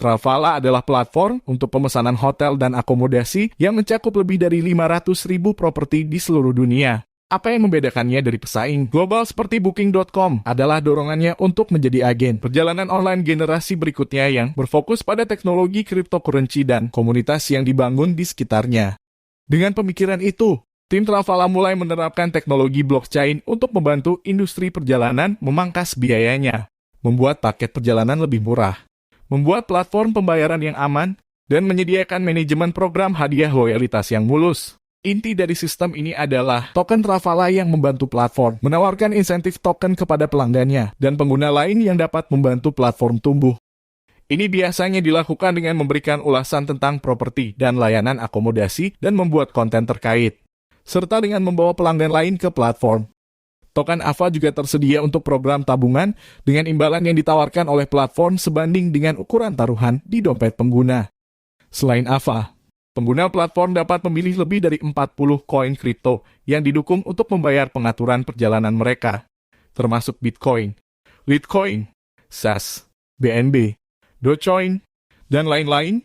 Travala adalah platform untuk pemesanan hotel dan akomodasi yang mencakup lebih dari 500.000 properti di seluruh dunia. Apa yang membedakannya dari pesaing global seperti Booking.com adalah dorongannya untuk menjadi agen perjalanan online generasi berikutnya yang berfokus pada teknologi cryptocurrency dan komunitas yang dibangun di sekitarnya. Dengan pemikiran itu, tim Travala mulai menerapkan teknologi blockchain untuk membantu industri perjalanan memangkas biayanya, membuat paket perjalanan lebih murah, membuat platform pembayaran yang aman, dan menyediakan manajemen program hadiah loyalitas yang mulus. Inti dari sistem ini adalah token Travala yang membantu platform menawarkan insentif token kepada pelanggannya dan pengguna lain yang dapat membantu platform tumbuh. Ini biasanya dilakukan dengan memberikan ulasan tentang properti dan layanan akomodasi dan membuat konten terkait, serta dengan membawa pelanggan lain ke platform. Token AVA juga tersedia untuk program tabungan dengan imbalan yang ditawarkan oleh platform sebanding dengan ukuran taruhan di dompet pengguna. Selain AVA, pengguna platform dapat memilih lebih dari 40 koin kripto yang didukung untuk membayar pengaturan perjalanan mereka, termasuk Bitcoin, Litecoin, SAS, BNB, Dogecoin, dan lain-lain.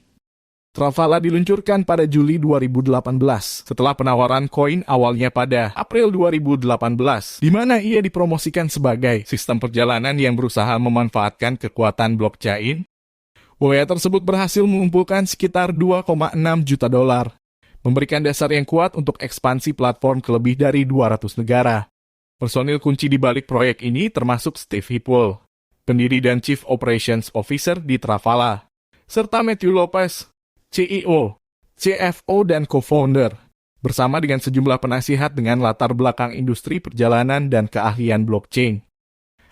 Travala diluncurkan pada Juli 2018 setelah penawaran koin awalnya pada April 2018, di mana ia dipromosikan sebagai sistem perjalanan yang berusaha memanfaatkan kekuatan blockchain. Biaya tersebut berhasil mengumpulkan sekitar 2,6 juta dolar, memberikan dasar yang kuat untuk ekspansi platform ke lebih dari 200 negara. Personil kunci di balik proyek ini termasuk Steve Hipwell, pendiri dan Chief Operations Officer di Travala, serta Matthew Lopez, CEO, CFO, dan co-founder, bersama dengan sejumlah penasihat dengan latar belakang industri perjalanan dan keahlian blockchain.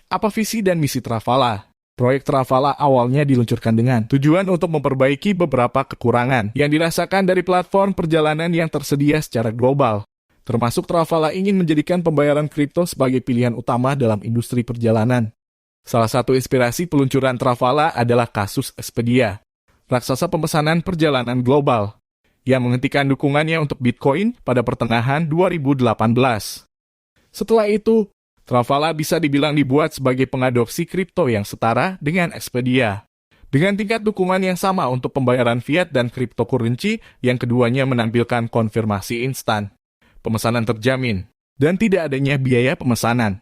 Apa visi dan misi Travala? Proyek Travala awalnya diluncurkan dengan tujuan untuk memperbaiki beberapa kekurangan yang dirasakan dari platform perjalanan yang tersedia secara global. Termasuk Travala ingin menjadikan pembayaran kripto sebagai pilihan utama dalam industri perjalanan. Salah satu inspirasi peluncuran Travala adalah kasus Expedia, raksasa pemesanan perjalanan global, yang menghentikan dukungannya untuk Bitcoin pada pertengahan 2018. Setelah itu, Travala bisa dibilang dibuat sebagai pengadopsi kripto yang setara dengan Expedia, dengan tingkat dukungan yang sama untuk pembayaran fiat dan cryptocurrency yang keduanya menampilkan konfirmasi instan, pemesanan terjamin, dan tidak adanya biaya pemesanan.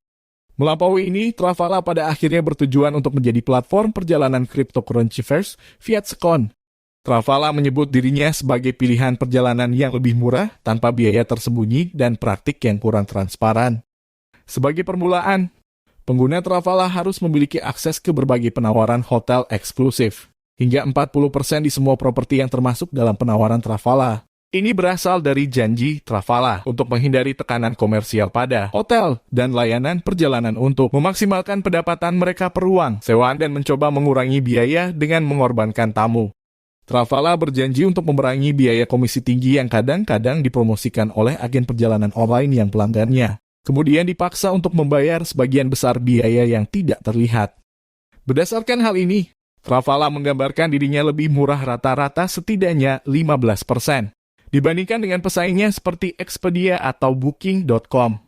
Melampaui ini, Travala pada akhirnya bertujuan untuk menjadi platform perjalanan cryptocurrency first fiat second. Travala menyebut dirinya sebagai pilihan perjalanan yang lebih murah tanpa biaya tersembunyi dan praktik yang kurang transparan. Sebagai permulaan, pengguna Travala harus memiliki akses ke berbagai penawaran hotel eksklusif, hingga 40% di semua properti yang termasuk dalam penawaran Travala. Ini berasal dari janji Travala untuk menghindari tekanan komersial pada hotel dan layanan perjalanan untuk memaksimalkan pendapatan mereka per ruang sewaan dan mencoba mengurangi biaya dengan mengorbankan tamu. Travala berjanji untuk memerangi biaya komisi tinggi yang kadang-kadang dipromosikan oleh agen perjalanan online yang pelanggannya, kemudian dipaksa untuk membayar sebagian besar biaya yang tidak terlihat. Berdasarkan hal ini, Travala menggambarkan dirinya lebih murah rata-rata setidaknya 15%. Dibandingkan dengan pesaingnya seperti Expedia atau Booking.com.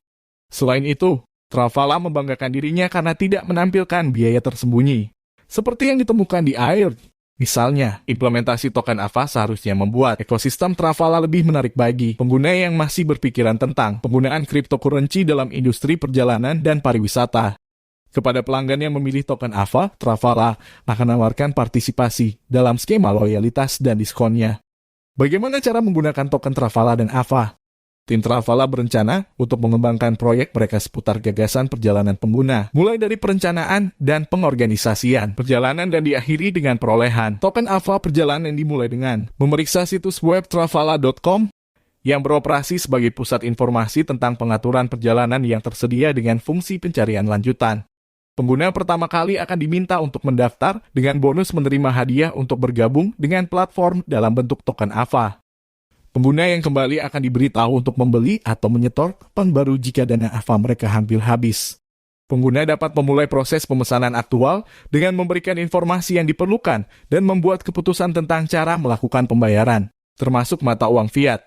Selain itu, Travala membanggakan dirinya karena tidak menampilkan biaya tersembunyi, seperti yang ditemukan di Air. Misalnya, implementasi token AVA seharusnya membuat ekosistem Travala lebih menarik bagi pengguna yang masih berpikiran tentang penggunaan cryptocurrency dalam industri perjalanan dan pariwisata. Kepada pelanggan yang memilih token AVA, Travala akan menawarkan partisipasi dalam skema loyalitas dan diskonnya. Bagaimana cara menggunakan token Travala dan AVA? Tim Travala berencana untuk mengembangkan proyek mereka seputar gagasan perjalanan pengguna, mulai dari perencanaan dan pengorganisasian perjalanan dan diakhiri dengan perolehan token AVA perjalanan yang dimulai dengan memeriksa situs web travala.com yang beroperasi sebagai pusat informasi tentang pengaturan perjalanan yang tersedia dengan fungsi pencarian lanjutan. Pengguna pertama kali akan diminta untuk mendaftar dengan bonus menerima hadiah untuk bergabung dengan platform dalam bentuk token AVA. Pengguna yang kembali akan diberitahu untuk membeli atau menyetor token baru jika dana AVA mereka hampir habis. Pengguna dapat memulai proses pemesanan aktual dengan memberikan informasi yang diperlukan dan membuat keputusan tentang cara melakukan pembayaran, termasuk mata uang fiat,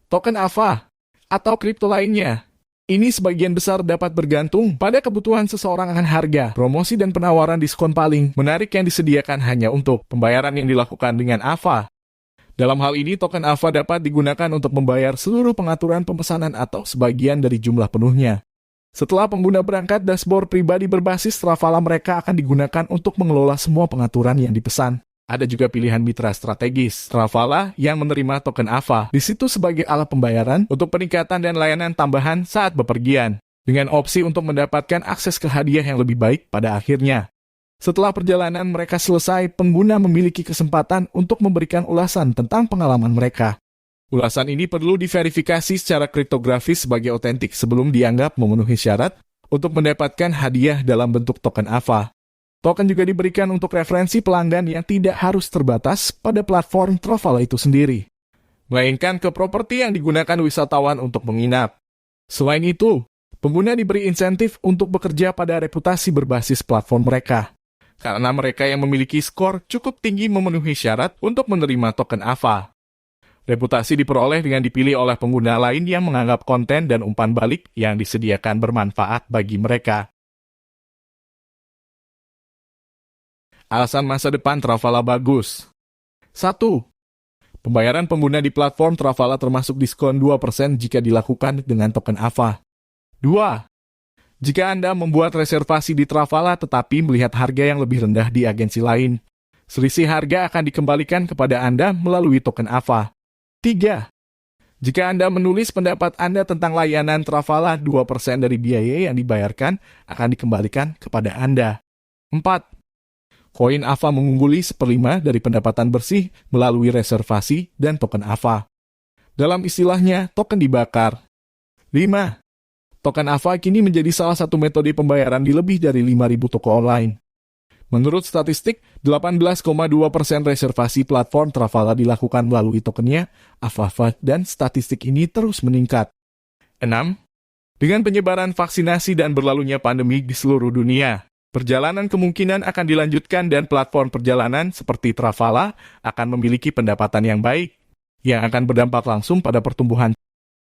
token AVA, atau kripto lainnya. Ini sebagian besar dapat bergantung pada kebutuhan seseorang akan harga, promosi dan penawaran diskon paling menarik yang disediakan hanya untuk pembayaran yang dilakukan dengan AVA. Dalam hal ini, token AVA dapat digunakan untuk membayar seluruh pengaturan pemesanan atau sebagian dari jumlah penuhnya. Setelah pengguna berangkat, dashboard pribadi berbasis Travala mereka akan digunakan untuk mengelola semua pengaturan yang dipesan. Ada juga pilihan mitra strategis Travala yang menerima token AVA di situ sebagai alat pembayaran untuk peningkatan dan layanan tambahan saat bepergian, dengan opsi untuk mendapatkan akses ke hadiah yang lebih baik pada akhirnya. Setelah perjalanan mereka selesai, pengguna memiliki kesempatan untuk memberikan ulasan tentang pengalaman mereka. Ulasan ini perlu diverifikasi secara kriptografis sebagai otentik sebelum dianggap memenuhi syarat untuk mendapatkan hadiah dalam bentuk token AVA. Token juga diberikan untuk referensi pelanggan yang tidak harus terbatas pada platform Travala itu sendiri, melainkan ke properti yang digunakan wisatawan untuk menginap. Selain itu, pengguna diberi insentif untuk bekerja pada reputasi berbasis platform mereka, karena mereka yang memiliki skor cukup tinggi memenuhi syarat untuk menerima token AVA. Reputasi diperoleh dengan dipilih oleh pengguna lain yang menganggap konten dan umpan balik yang disediakan bermanfaat bagi mereka. Alasan masa depan Travala bagus. 1. Pembayaran pengguna di platform Travala termasuk diskon 2% jika dilakukan dengan token AVA. 2. Jika Anda membuat reservasi di Travala tetapi melihat harga yang lebih rendah di agensi lain, selisih harga akan dikembalikan kepada Anda melalui token AVA. 3. Jika Anda menulis pendapat Anda tentang layanan Travala, 2% dari biaya yang dibayarkan akan dikembalikan kepada Anda. 4. Koin AVA mengungguli 1/5 dari pendapatan bersih melalui reservasi dan token AVA. Dalam istilahnya, token dibakar. 5. Token AVA kini menjadi salah satu metode pembayaran di lebih dari 5.000 toko online. Menurut statistik, 18,2% reservasi platform Travala dilakukan melalui tokennya, AVA, dan statistik ini terus meningkat. 6. Dengan penyebaran vaksinasi dan berlalunya pandemi di seluruh dunia, perjalanan kemungkinan akan dilanjutkan dan platform perjalanan seperti Travala akan memiliki pendapatan yang baik, yang akan berdampak langsung pada pertumbuhan